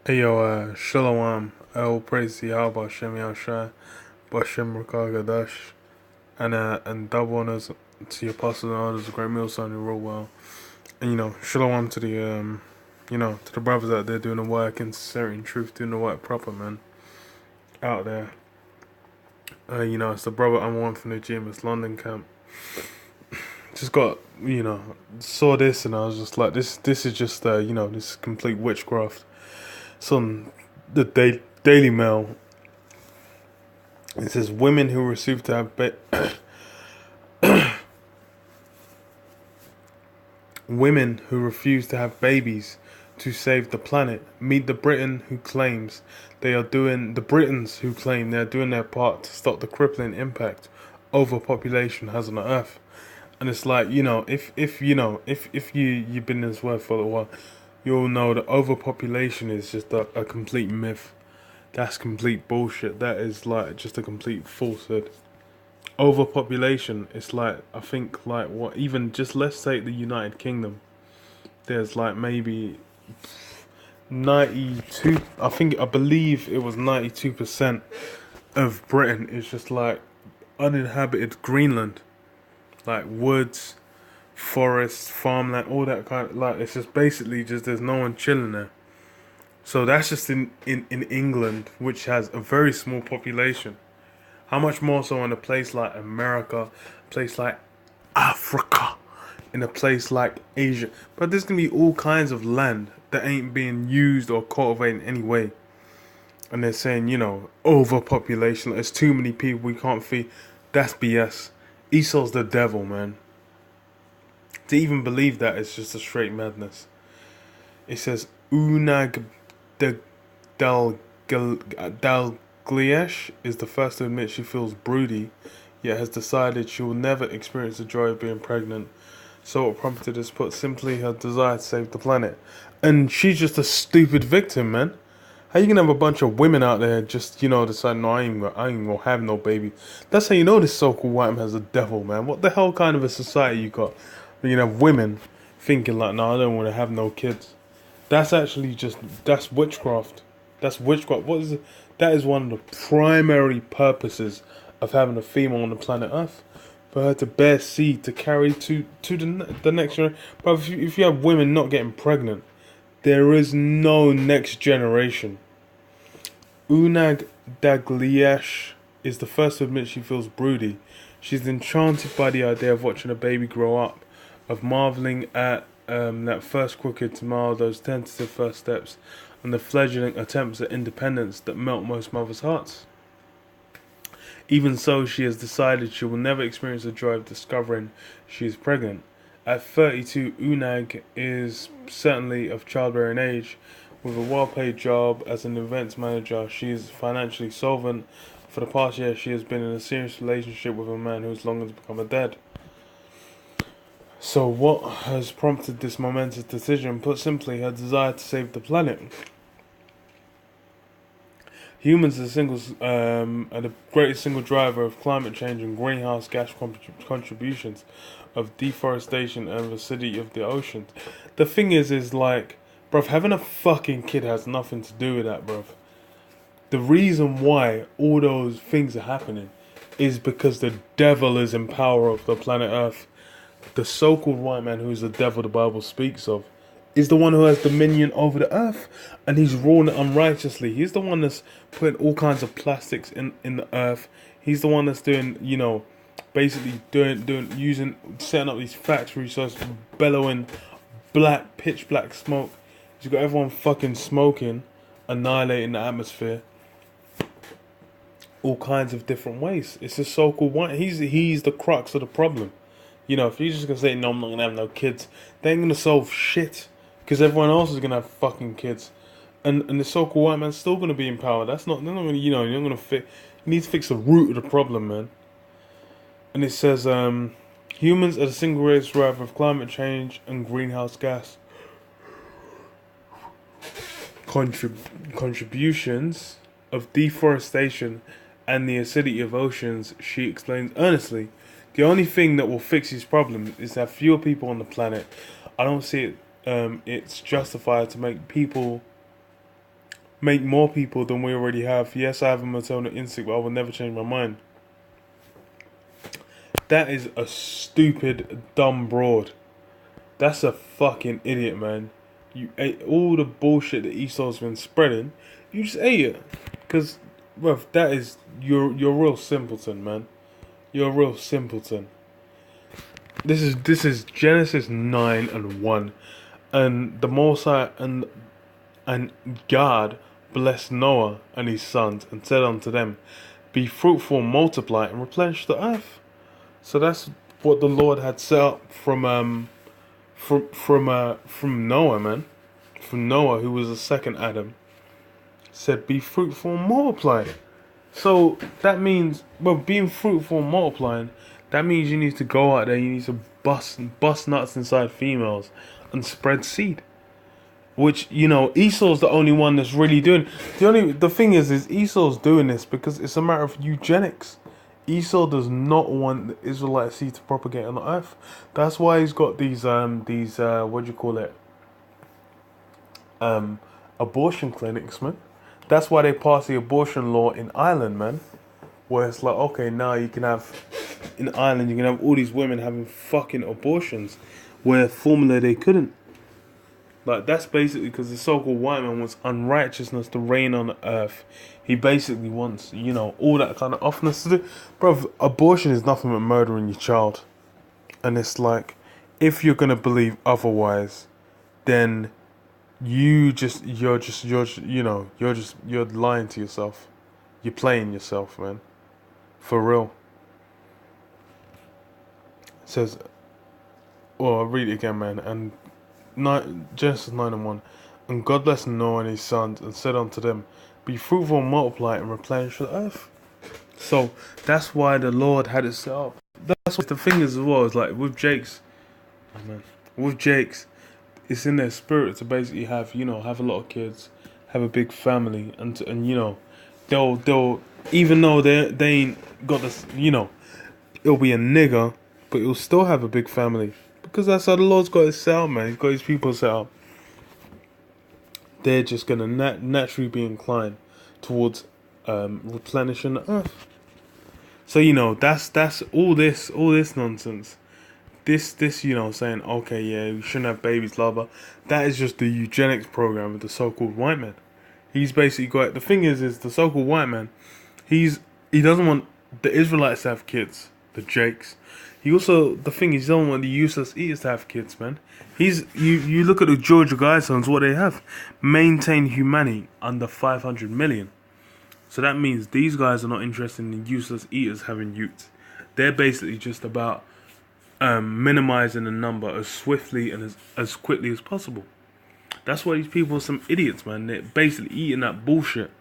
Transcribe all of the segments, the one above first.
Hey yo, Shalom, all praise to Yahweh, Hashem Yahushua, Bashem Rakagadash, and double honors to your apostles and elders, the GreatMillStone who wrote well. And Shalom to the to the brothers out there doing the work in sincerity and truth, doing the work proper, man. Out there. It's the brother I'm one from the GMS London camp. Just got, saw this and I was just like, this is just this is complete witchcraft. It's on the Daily Mail. It says women who refuse to have women who refuse to have babies to save the planet meet the Britons who claim they are doing their part to stop the crippling impact overpopulation has on the earth. And it's like, if you've been in this world for a while, you'll know that overpopulation is just a complete myth. That's complete bullshit. That is like just a complete falsehood. Overpopulation, it's like, I think like what, even just let's take the United Kingdom. There's like maybe 92, I believe it was 92% of Britain is just like uninhabited Greenland. Like woods, forests, farmland, all that kind of, like, it's just basically just there's no one chilling there. So that's just in England, which has a very small population. How much more so in a place like America, a place like Africa, in a place like Asia. But there's going to be all kinds of land that ain't being used or cultivated in any way. And they're saying, overpopulation, there's too many people we can't feed. That's BS. Esau's the devil, man. To even believe that is just a straight madness. It says Unag Dalgliesh is the first to admit she feels broody, yet has decided she will never experience the joy of being pregnant. So what prompted is, put simply, her desire to save the planet. And she's just a stupid victim, man. How you gonna have a bunch of women out there just, deciding, no, I ain't gonna have no baby. That's how you know this so-called white man has a devil, man. What the hell kind of a society you got? You have women thinking like, no, I don't want to have no kids. That's actually that's witchcraft. That's witchcraft. What is it? That is one of the primary purposes of having a female on the planet Earth. For her to bear seed, to carry to the next generation. But if you have women not getting pregnant, there is no next generation. Unag Dagliesh is the first to admit she feels broody. She's enchanted by the idea of watching a baby grow up, of marveling at that first crooked smile, those tentative first steps, and the fledgling attempts at independence that melt most mothers' hearts. Even so, she has decided she will never experience the joy of discovering she is pregnant. At 32, Unag is certainly of childbearing age. With a well-paid job as an events manager, she is financially solvent. For the past year, she has been in a serious relationship with a man who is longing to become a dad. So what has prompted this momentous decision? Put simply, her desire to save the planet. Humans are the greatest single driver of climate change and greenhouse gas contributions of deforestation and acidity of the oceans. The thing is like, bruv, having a fucking kid has nothing to do with that, bruv. The reason why all those things are happening is because the devil is in power of the planet Earth. The so-called white man, who is the devil the Bible speaks of, is the one who has dominion over the earth, and he's ruling it unrighteously. He's the one that's putting all kinds of plastics in the earth. He's the one that's doing, basically setting up these factories so it's bellowing pitch black smoke. He's got everyone fucking smoking, annihilating the atmosphere. All kinds of different ways. It's the so-called white. He's the crux of the problem. If you're just going to say, no, I'm not going to have no kids, they ain't going to solve shit. Because everyone else is going to have fucking kids. And the so-called white man's still going to be in power. They're not going to, you're not going to fix. You need to fix the root of the problem, man. And it says, humans are the single greatest driver of climate change and greenhouse gas contributions of deforestation and the acidity of oceans, she explains earnestly. The only thing that will fix these problems is to have fewer people on the planet. I don't see it. It's justified to make people make more people than we already have. Yes, I have a maternal instinct, but I will never change my mind. That is a stupid, dumb broad. That's a fucking idiot, man. You ate all the bullshit that Esau's been spreading. You just ate it. Because, bruv, that is... You're a real simpleton, man. You're a real simpleton. This is Genesis 9:1. And the Mosai and God blessed Noah and his sons and said unto them, be fruitful, multiply, and replenish the earth. So that's what the Lord had set up from Noah, man. From Noah, who was the second Adam. Said, be fruitful and multiply. So that means, well, being fruitful and multiplying, that means you need to go out there, you need to bust nuts inside females and spread seed. Which, you know, Esau's the only one that's really doing. The thing is Esau's doing this because it's a matter of eugenics. Esau does not want the Israelite seed to propagate on the earth. That's why he's got these what do you call it? Abortion clinics, man. That's why they passed the abortion law in Ireland, man. Where it's like, okay, now you can have, in Ireland, you can have all these women having fucking abortions, where formerly they couldn't. Like, that's basically because the so-called white man wants unrighteousness to reign on the earth. He basically wants, you know, all that kind of offness to do. Bro, abortion is nothing but murdering your child. And it's like, if you're going to believe otherwise, then you're lying to yourself. You're playing yourself, man. For real. It says, well, I'll read it again, man. And Genesis 9:1. And God blessed Noah and his sons and said unto them, be fruitful and multiply and replenish the earth. So that's why the Lord had it set up. That's what the thing is as well. Is like with Jake's, oh man, with Jake's, it's in their spirit to basically have, you know, have a lot of kids, have a big family, and you know, they'll even though they ain't got this, you know, it'll be a nigger, but it'll still have a big family because that's how the Lord's got it set up, man. He's got his people set up. They're just gonna naturally be inclined towards replenishing the earth. So you know, that's all this nonsense. This, you know, saying, okay, yeah, we shouldn't have babies, blah, blah. That is just the eugenics program of the so-called white man. He's basically got, the thing is the so-called white man, he doesn't want the Israelites to have kids, the Jakes. He also, the thing is, he doesn't want the useless eaters to have kids, man. You look at the Georgia Guidestones, what they have. Maintain humanity under 500 million. So that means these guys are not interested in the useless eaters having youths. They're basically just about minimizing the number as swiftly and as quickly as possible. That's why these people are some idiots, man. They're basically eating that bullshit.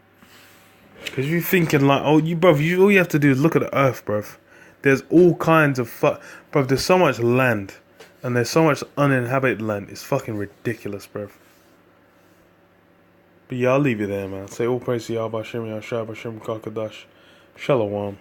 Because you're thinking like, oh, all you have to do is look at the earth, bruv. There's all kinds of bruv, there's so much land. And there's so much uninhabited land. It's fucking ridiculous, bruv. But yeah, I'll leave you there, man. Say all praise to Yahweh, Hashem, Yahshua, Hashem, Kakadash. Shalom.